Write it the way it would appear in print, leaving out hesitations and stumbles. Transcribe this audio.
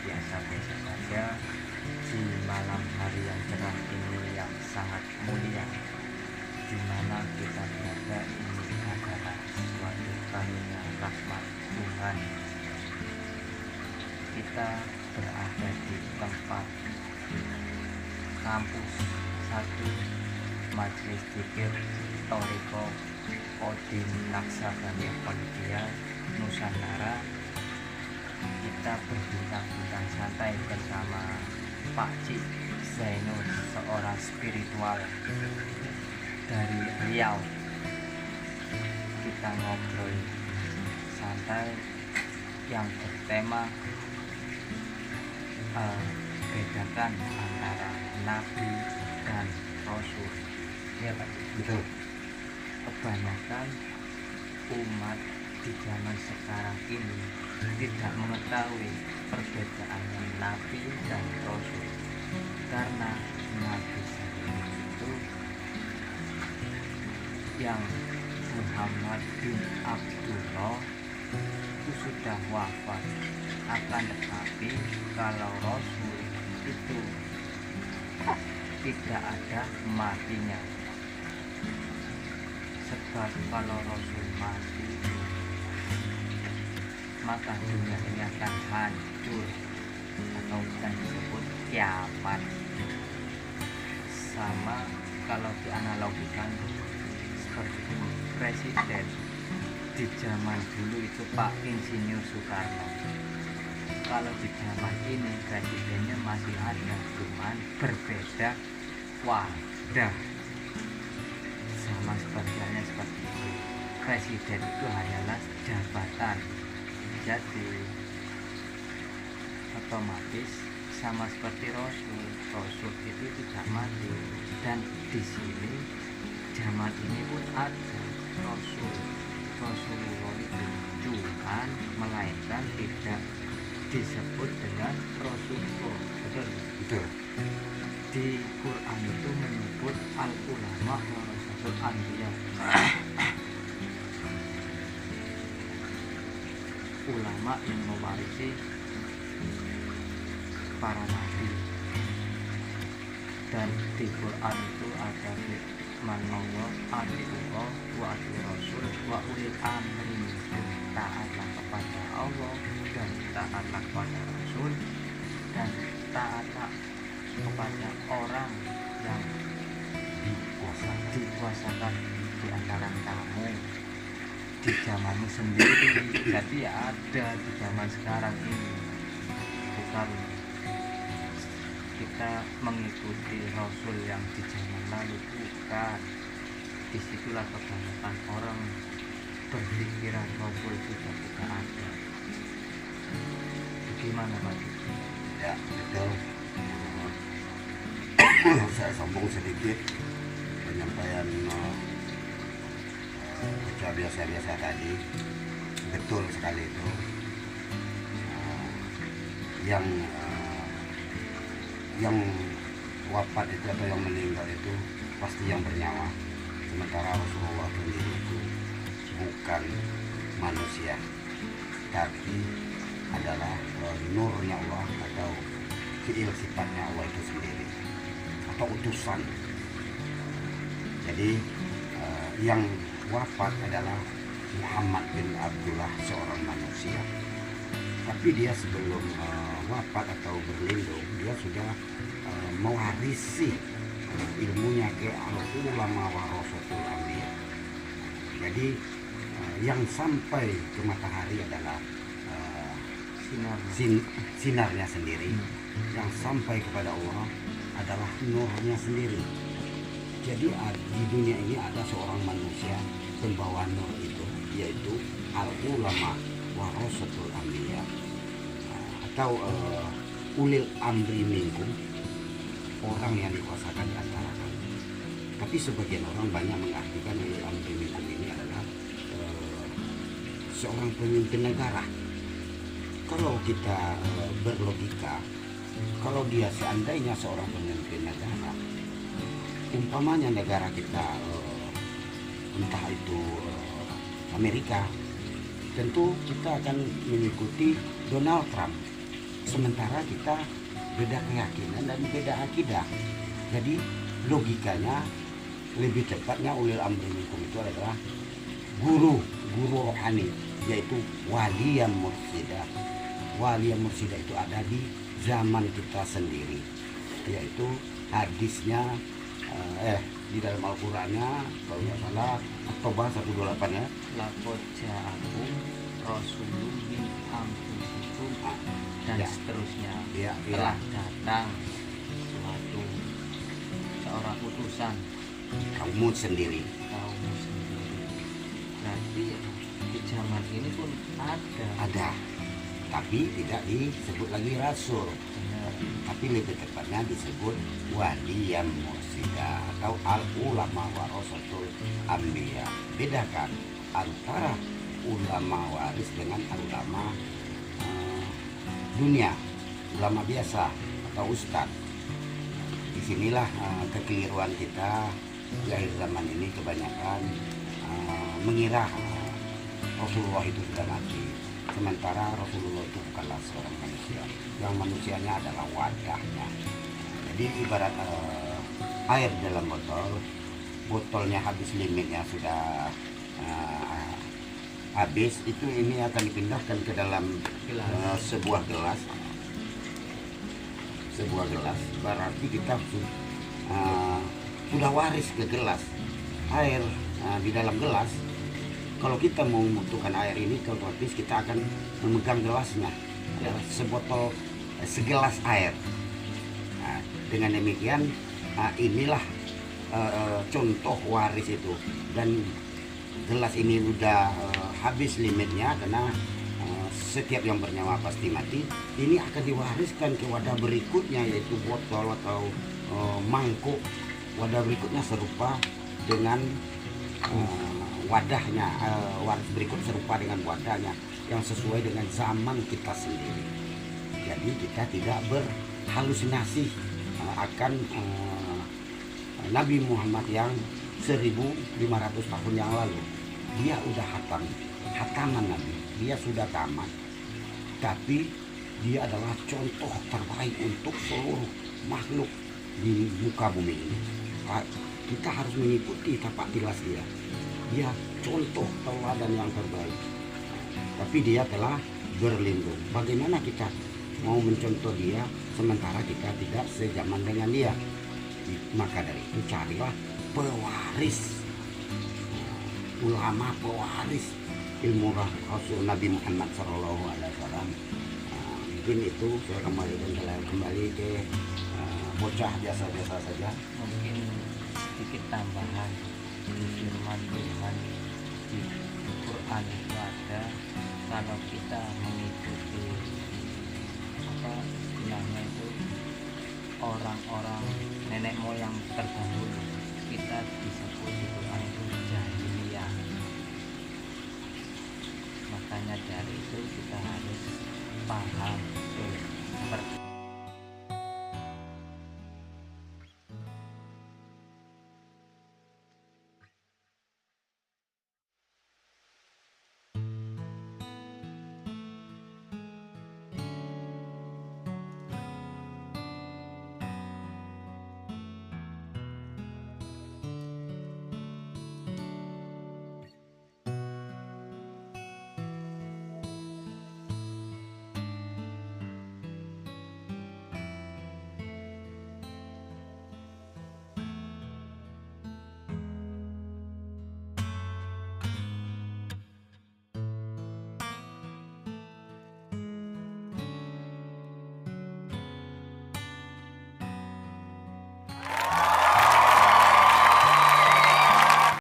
biasa-biasa saja di malam hari yang cerah ini yang sangat mulia, di mana kita berada ini adalah suatu karunia rahmat Tuhan. Kita berada di tempat kampus 1 Majelis Dzikir Thoriko Kodim Naksabani Poldia Nusantara. Kita berbincang-bincang santai bersama Pak Cik Zainur, seorang spiritual dari Riau. Kita ngobrol santai yang bertema bedakan antara Nabi dan Rasul. Ya Pak, Betul. kebanyakan umat di zaman sekarang ini tidak mengetahui perbedaan Nabi dan Rasul, karena Nabi sendiri itu yang Muhammad bin Abdullah itu sudah wafat, akan tetapi kalau Rasul itu tidak ada matinya. Sebab kalau Rasul mati, maka dunia ini akan hancur atau kita disebut kiamat. Sama kalau dianalogikan seperti presiden di zaman dulu itu Pak Insinyur Soekarno. Kalau di zaman ini presidennya masih ada, cuman berbeda wadah. Sama seperti itu. Presiden itu hanyalah jabatan. Jadi otomatis sama seperti Rasul. Rasul itu tidak mati, dan di sini zaman ini pun ada Rasulullah itu, cuman melainkan tidak disebut dengan Rasulullah. Betul. Di Quran itu menyebut al-ulama warasatul anbiya. Ulama yang mewarisi para nabi. Dan di Quran itu ada firman Allah, atiullah wa atiur rasul wa ulil amri minkum. Taatlah kepada Allah dan taatlah kepada Rasul, dan taatlah kepada orang yang dikuasakan di antara kamu di zamanmu sendiri. Jadi ya ada di zaman sekarang ini, bukan kita mengikuti Rasul yang di zaman lalu, bukan. Disitulah kebanyakan orang berpikiran Rasul sudah tidak ada. Bagaimana Pak? Ya, betul. Saya sambung sedikit penyampaian baca biasa-biasa tadi. Betul sekali itu. Yang wafat itu atau yang meninggal itu pasti yang bernyawa. Sementara Rasulullah sendiri itu bukan manusia, tapi adalah nurnya Allah atau fi'il sifatnya Allah itu sendiri, atau utusan. Jadi yang wafat adalah Muhammad bin Abdullah, seorang manusia. Tapi dia sebelum wafat atau berlindung, dia sudah mewarisi ilmunya ke al-ulama warasatul anbiya. Jadi yang sampai ke matahari adalah sinarnya sendiri. Yang sampai kepada Allah adalah nurnya sendiri. Jadi di dunia ini ada seorang manusia pembawa nur itu, yaitu al-ulama warasatul anbiya, atau ulil amri minkum, orang yang dikuasakan di antara kamu. Tapi sebagian orang banyak mengartikan ulil amri minkum ini adalah seorang pemimpin negara. Kalau kita berlogika, kalau dia seandainya seorang pemimpin negara, umpamanya negara kita entah itu Amerika, tentu kita akan mengikuti Donald Trump. sementara kita beda keyakinan dan beda akidah. Jadi logikanya lebih tepatnya ulil amri minkum itu adalah guru rohani, yaitu wali yang mursyida. Wali yang mursyida itu ada di zaman kita sendiri, yaitu hadisnya di dalam Al-Qur'annya kalau nggak salah At-Taubah 128 ya. Laqad ja'akum rasulun min anfusikum dan Ya. seterusnya. Ya, Telah datang seorang utusan kamu sendiri. kaummu sendiri. Berarti di zaman ini pun Ada, tapi tidak disebut lagi rasul, benar. tapi lebih tepatnya disebut wali yang mursyida atau al ulama warasatul anbiya. Bedakan antara ulama waris dengan ulama dunia, ulama biasa atau ustadz. Disinilah kekeliruan kita di akhir zaman ini, kebanyakan mengira Rasulullah itu sudah mati, sementara Rasulullah itu bukanlah seorang manusia. Yang manusianya adalah wadahnya. Jadi ibarat air dalam botolnya habis, limitnya sudah habis, itu ini akan dipindahkan ke dalam sebuah gelas. Berarti kita sudah waris ke gelas air di dalam gelas. Kalau kita mau membutuhkan air ini, otomatis kita akan memegang gelasnya, sebotol segelas air. Nah, dengan demikian inilah contoh waris itu. Dan gelas ini udah habis limitnya, karena setiap yang bernyawa pasti mati. Ini akan diwariskan ke wadah berikutnya, yaitu botol atau mangkuk. Wadah berikutnya serupa dengan wadahnya, waris berikut serupa dengan wadahnya yang sesuai dengan zaman kita sendiri. Jadi kita tidak berhalusinasi akan Nabi Muhammad yang 1500 tahun yang lalu. Dia udah hataman Nabi, dia sudah tamat, tapi dia adalah contoh terbaik untuk seluruh makhluk di muka bumi ini. Kita harus mengikuti tapak tilas dia. Dia contoh teladan yang terbaik, tapi dia telah berlindung. Bagaimana kita mau mencontoh dia sementara kita tidak sejaman dengan dia? Maka dari itu carilah pewaris, ulama pewaris ilmu Rasul Nabi Muhammad SAW. Mungkin itu saya kembali ke bocah biasa-biasa saja. Mungkin sedikit tambahan, firman Tuhan di Quran itu ada, kalau kita mengikuti istilahnya itu orang-orang nenek moyang terdahulu, kita disebut di Quran itu jahiliyah. Makanya dari itu kita harus paham betul